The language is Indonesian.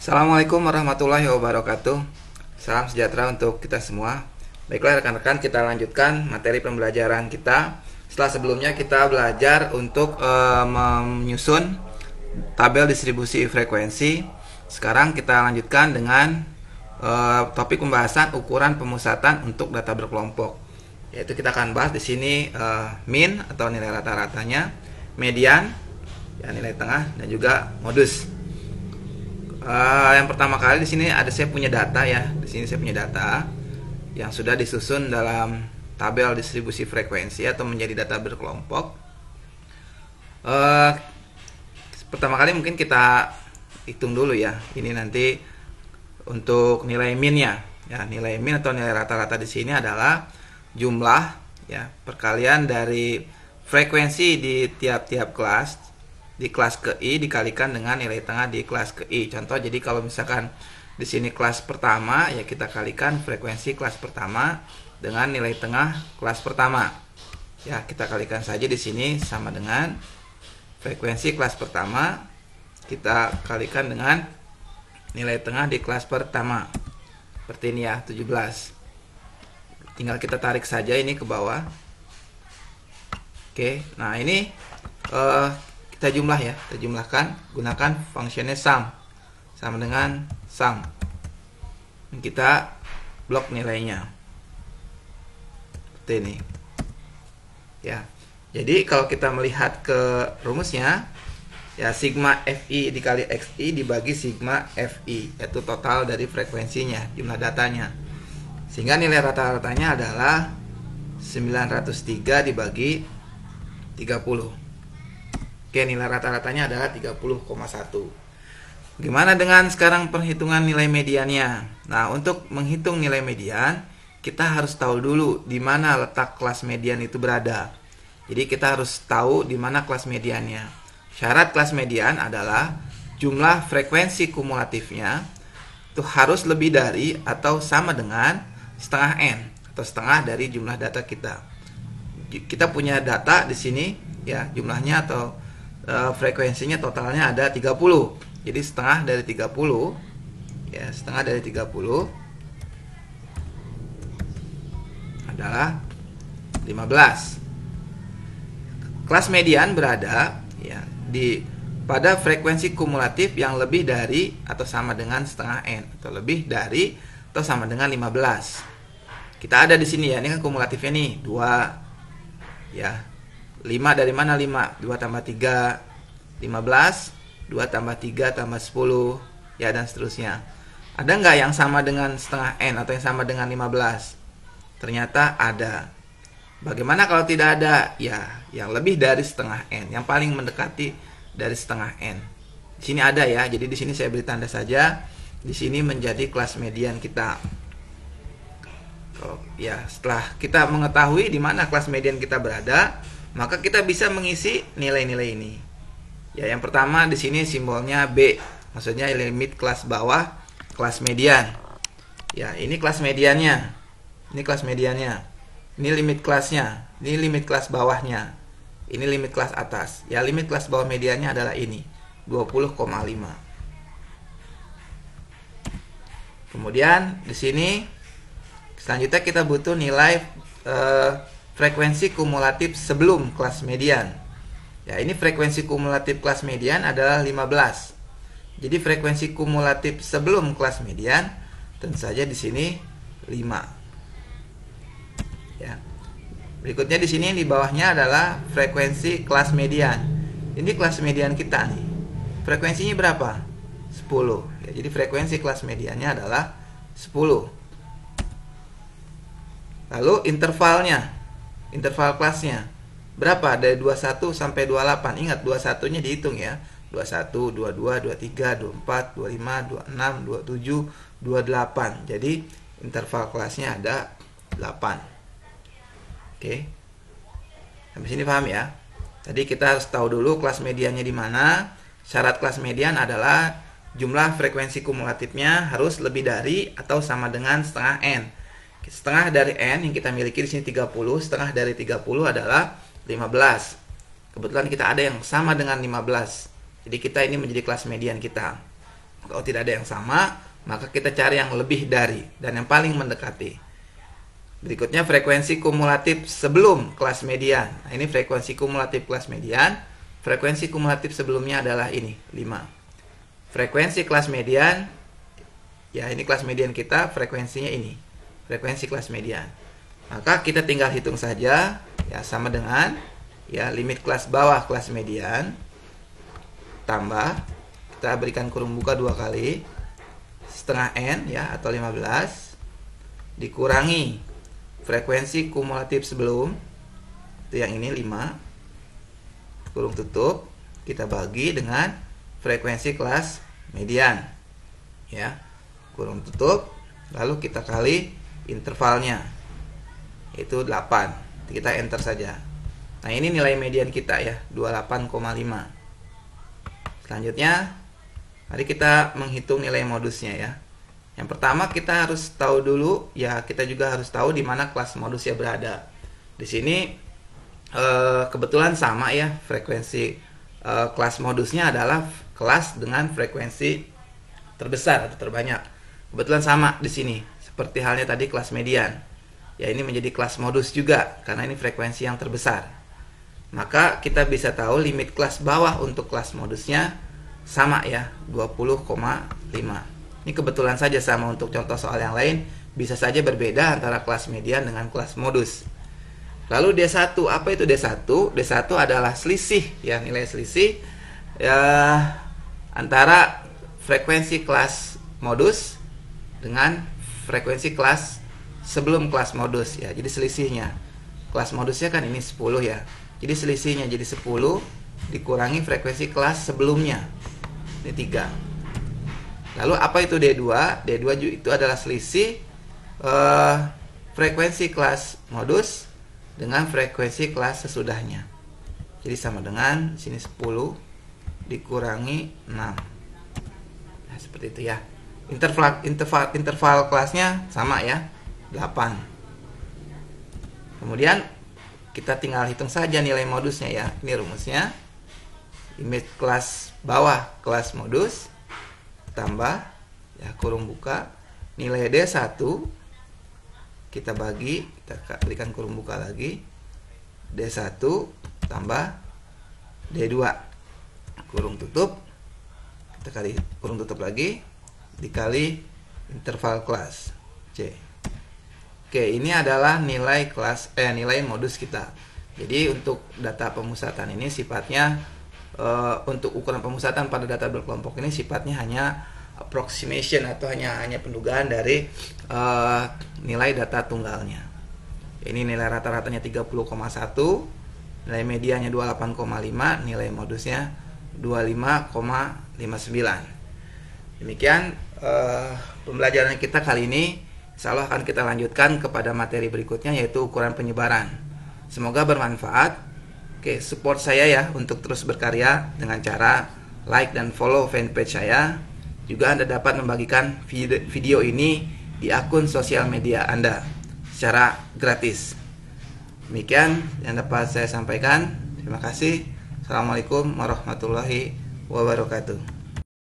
Assalamualaikum warahmatullahi wabarakatuh. Salam sejahtera untuk kita semua. Baiklah rekan-rekan, kita lanjutkan materi pembelajaran kita. Setelah sebelumnya kita belajar untuk menyusun tabel distribusi frekuensi. Sekarang kita lanjutkan dengan topik pembahasan ukuran pemusatan untuk data berkelompok. Yaitu kita akan bahas di sini mean atau nilai rata-ratanya, median, ya nilai tengah, dan juga modus. Yang pertama kali di sini saya punya data ya. Di sini saya punya data yang sudah disusun dalam tabel distribusi frekuensi atau menjadi data berkelompok. Pertama kali mungkin kita hitung dulu ya. Ini nanti untuk nilai min-nya. Ya, nilai min atau nilai rata-rata di sini adalah jumlah ya perkalian dari frekuensi di tiap-tiap kelas. Di kelas ke I dikalikan dengan nilai tengah di kelas ke I. Contoh, jadi kalau misalkan di sini kelas pertama, ya kita kalikan frekuensi kelas pertama dengan nilai tengah kelas pertama. Ya, kita kalikan saja di sini sama dengan frekuensi kelas pertama, kita kalikan dengan nilai tengah di kelas pertama. Seperti ini ya, 17. Tinggal kita tarik saja ini ke bawah. Oke, nah ini kita jumlah ya, kita jumlahkan gunakan fungsinya sum sama dengan sum. Kita blok nilainya seperti ini ya. Jadi kalau kita melihat ke rumusnya ya, sigma fi dikali xi dibagi sigma fi, yaitu total dari frekuensinya, jumlah datanya, sehingga nilai rata-ratanya adalah 903 dibagi 30. Oke, nilai rata-ratanya adalah 30,1. Gimana dengan sekarang perhitungan nilai mediannya? Nah, untuk menghitung nilai median, kita harus tahu dulu di mana letak kelas median itu berada. Jadi kita harus tahu di mana kelas mediannya. Syarat kelas median adalah jumlah frekuensi kumulatifnya itu harus lebih dari atau sama dengan setengah N atau setengah dari jumlah data kita. Kita punya data di sini ya, jumlahnya atau frekuensinya totalnya ada 30. Jadi setengah dari 30 ya, setengah dari 30 adalah 15. Kelas median berada ya pada frekuensi kumulatif yang lebih dari atau sama dengan setengah N, atau lebih dari atau sama dengan 15. Kita ada di sini ya, ini kan kumulatifnya nih 2 ya. 5 dari mana 5? 2 tambah 3 15, 2 tambah 3 tambah 10 ya, dan seterusnya. Ada nggak yang sama dengan setengah N atau yang sama dengan 15? Ternyata ada. Bagaimana kalau tidak ada? Ya, yang lebih dari setengah N, yang paling mendekati dari setengah N. Di sini ada ya, jadi di sini saya beri tanda saja. Di sini menjadi kelas median kita. Ya, setelah kita mengetahui di mana kelas median kita berada, maka kita bisa mengisi nilai-nilai ini. Ya, yang pertama di sini simbolnya B, maksudnya limit kelas bawah, kelas median. Ya, ini kelas mediannya. Ini kelas mediannya. Ini limit kelasnya. Ini limit kelas bawahnya. Ini limit kelas atas. Ya, limit kelas bawah mediannya adalah ini, 20,5. Kemudian di sini selanjutnya kita butuh nilai frekuensi kumulatif sebelum kelas median. Ya, ini frekuensi kumulatif kelas median adalah 15. Jadi frekuensi kumulatif sebelum kelas median tentu saja di sini 5. Ya. Berikutnya di sini di bawahnya adalah frekuensi kelas median. Ini kelas median kita nih. Frekuensinya berapa? 10. Ya, jadi frekuensi kelas mediannya adalah 10. Lalu interval kelasnya berapa? Dari 21 sampai 28. Ingat 21-nya dihitung ya. 21, 22, 23, 24, 25, 26, 27, 28. Jadi interval kelasnya ada 8. Oke. Sampai sini paham ya? Tadi kita harus tahu dulu kelas mediannya di mana. Syarat kelas median adalah jumlah frekuensi kumulatifnya harus lebih dari atau sama dengan setengah N. Setengah dari N yang kita miliki di sini 30, setengah dari 30 adalah 15. Kebetulan kita ada yang sama dengan 15. Jadi kita ini menjadi kelas median kita. Kalau tidak ada yang sama, maka kita cari yang lebih dari dan yang paling mendekati. Berikutnya frekuensi kumulatif sebelum kelas median. Nah, ini frekuensi kumulatif kelas median. Frekuensi kumulatif sebelumnya adalah ini, 5. Frekuensi kelas median, ya ini kelas median kita, frekuensinya ini. Frekuensi kelas median. Maka kita tinggal hitung saja, ya sama dengan ya limit kelas bawah kelas median tambah, kita berikan kurung buka 2 kali, setengah N ya atau 15 dikurangi frekuensi kumulatif sebelum, itu yang ini 5, kurung tutup, kita bagi dengan frekuensi kelas median ya, kurung tutup, lalu kita kali intervalnya, itu 8. Kita enter saja. Nah, ini nilai median kita ya, 28,5. Selanjutnya mari kita menghitung nilai modusnya ya. Yang pertama kita harus tahu dulu ya, kita juga harus tahu di mana kelas modusnya berada. Di sini kebetulan sama ya, frekuensi kelas modusnya adalah kelas dengan frekuensi terbesar atau terbanyak. Kebetulan sama di sini, seperti halnya tadi kelas median. Ya, ini menjadi kelas modus juga karena ini frekuensi yang terbesar. Maka kita bisa tahu limit kelas bawah untuk kelas modusnya sama ya, 20,5. Ini kebetulan saja sama, untuk contoh soal yang lain bisa saja berbeda antara kelas median dengan kelas modus. Lalu D1, apa itu D1? D1 adalah selisih ya, nilai selisih ya, antara frekuensi kelas modus dengan frekuensi kelas sebelum kelas modus ya. Jadi selisihnya, kelas modusnya kan ini 10 ya. Jadi selisihnya jadi 10 dikurangi frekuensi kelas sebelumnya. Ini 3. Lalu apa itu D2? D2 itu adalah selisih frekuensi kelas modus dengan frekuensi kelas sesudahnya. Jadi sama dengan sini 10 dikurangi 6. Nah, seperti itu ya. Interval kelasnya sama ya, 8. Kemudian kita tinggal hitung saja nilai modusnya ya. Ini rumusnya. Limit kelas bawah kelas modus tambah ya kurung buka nilai D1, kita bagi, kita berikan kurung buka lagi, D1 tambah D2 kurung tutup, kita kali kurung tutup lagi dikali interval kelas C. Oke, ini adalah nilai kelas nilai modus kita. Jadi untuk data pemusatan ini sifatnya untuk ukuran pemusatan pada data berkelompok ini sifatnya hanya approximation atau hanya pendugaan dari nilai data tunggalnya. Ini nilai rata-ratanya 30,1, nilai medianya 28,5, nilai modusnya 25,59. Demikian pembelajaran kita kali ini. Insya Allah akan kita lanjutkan kepada materi berikutnya, yaitu ukuran penyebaran. Semoga bermanfaat. Oke, support saya ya untuk terus berkarya dengan cara like dan follow fanpage saya. Juga Anda dapat membagikan video ini di akun sosial media Anda secara gratis. Demikian yang dapat saya sampaikan. Terima kasih. Assalamualaikum warahmatullahi wabarakatuh.